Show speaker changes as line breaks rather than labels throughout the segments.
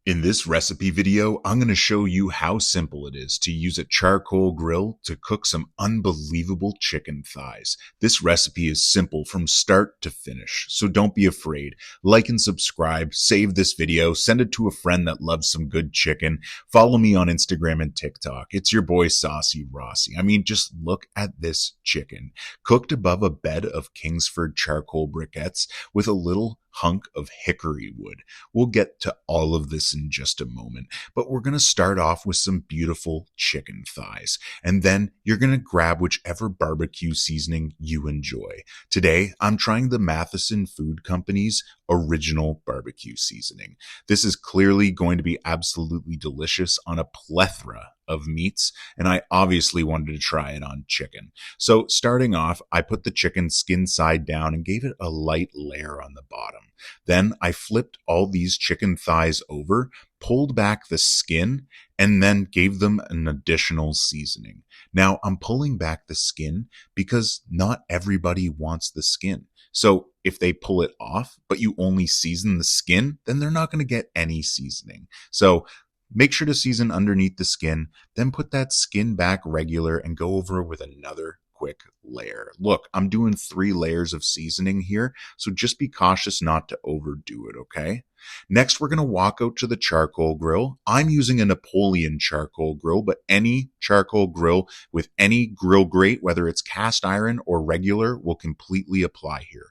In this recipe video, I'm going to show you how simple it is to use a charcoal grill to cook some unbelievable chicken thighs. This recipe is simple from start to finish, so don't be afraid. Like and subscribe, save this video, send it to a friend that loves some good chicken. Follow me on Instagram and TikTok. It's your boy Saucy Rossy. I mean, just look at this chicken. Cooked above a bed of Kingsford charcoal briquettes with a little hunk of hickory wood. We'll get to all of this in just a moment, but we're going to start off with some beautiful chicken thighs, and then you're going to grab whichever barbecue seasoning you enjoy. Today, I'm trying the Matheson Food Company's original barbecue seasoning. This is clearly going to be absolutely delicious on a plethora of meats, and I obviously wanted to try it on chicken. So starting off, I put the chicken skin side down and gave it a light layer on the bottom. Then I flipped all these chicken thighs over, pulled back the skin, and then gave them an additional seasoning. Now I'm pulling back the skin because not everybody wants the skin. So if they pull it off, but you only season the skin, then they're not going to get any seasoning. So make sure to season underneath the skin, then put that skin back regular and go over with another quick layer. Look, I'm doing 3 layers of seasoning here, so just be cautious not to overdo it, okay? Next, we're going to walk out to the charcoal grill. I'm using a Napoleon charcoal grill, but any charcoal grill with any grill grate, whether it's cast iron or regular, will completely apply here.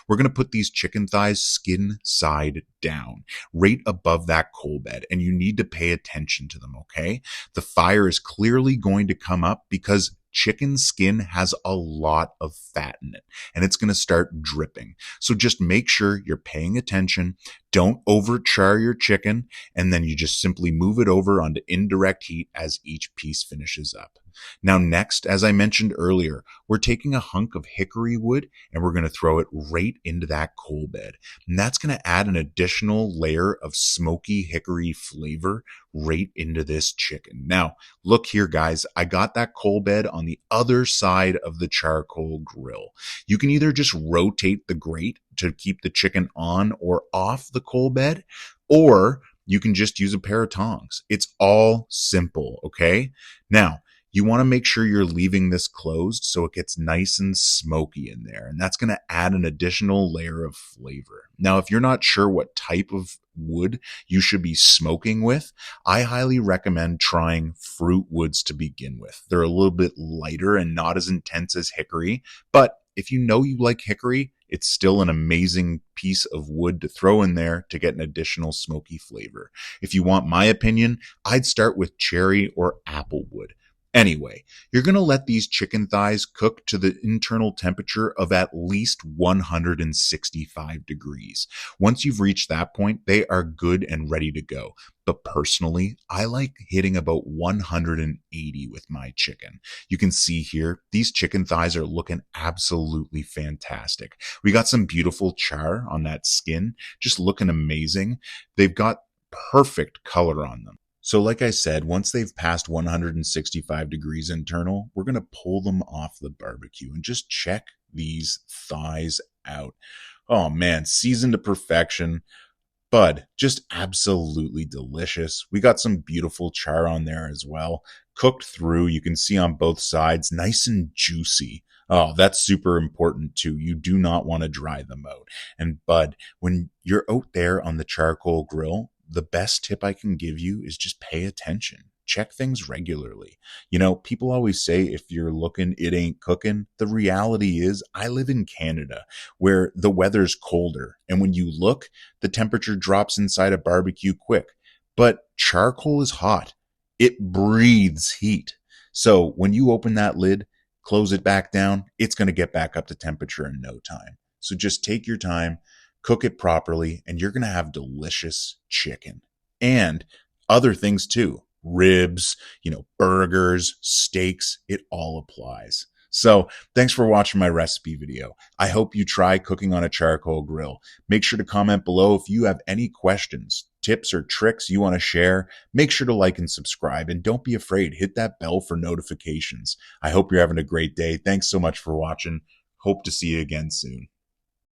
We're going to put these chicken thighs skin side down, right above that coal bed, and you need to pay attention to them, okay? The fire is clearly going to come up because chicken skin has a lot of fat in it, and it's going to start dripping. So just make sure you're paying attention. Don't overchar your chicken, and then you just simply move it over onto indirect heat as each piece finishes up. Now next, as I mentioned earlier, we're taking a hunk of hickory wood and we're going to throw it right into that coal bed. And that's going to add an additional layer of smoky hickory flavor right into this chicken. Now, look here, guys, I got that coal bed on the other side of the charcoal grill. You can either just rotate the grate to keep the chicken on or off the coal bed, or you can just use a pair of tongs. It's all simple, okay? Now, you want to make sure you're leaving this closed so it gets nice and smoky in there, and that's going to add an additional layer of flavor. Now, if you're not sure what type of wood you should be smoking with, I highly recommend trying fruit woods to begin with. They're a little bit lighter and not as intense as hickory, but if you know you like hickory, it's still an amazing piece of wood to throw in there to get an additional smoky flavor. If you want my opinion, I'd start with cherry or apple wood. Anyway, you're going to let these chicken thighs cook to the internal temperature of at least 165 degrees. Once you've reached that point, they are good and ready to go. But personally, I like hitting about 180 with my chicken. You can see here, these chicken thighs are looking absolutely fantastic. We got some beautiful char on that skin, just looking amazing. They've got perfect color on them. So like I said, once they've passed 165 degrees internal, we're going to pull them off the barbecue and just check these thighs out. Oh man, seasoned to perfection. Bud, just absolutely delicious. We got some beautiful char on there as well. Cooked through, you can see on both sides, nice and juicy. Oh, that's super important too. You do not want to dry them out. And Bud, when you're out there on the charcoal grill, the best tip I can give you is just pay attention. Check things regularly. You know, people always say if you're looking, it ain't cooking. The reality is I live in Canada where the weather's colder. And when you look, the temperature drops inside a barbecue quick. But charcoal is hot. It breathes heat. So when you open that lid, close it back down, it's going to get back up to temperature in no time. So just take your time. Cook it properly, and you're going to have delicious chicken and other things too. Ribs, burgers, steaks, it all applies. So thanks for watching my recipe video. I hope you try cooking on a charcoal grill. Make sure to comment below if you have any questions, tips, or tricks you want to share. Make sure to like and subscribe, and don't be afraid. Hit that bell for notifications. I hope you're having a great day. Thanks so much for watching. Hope to see you again soon.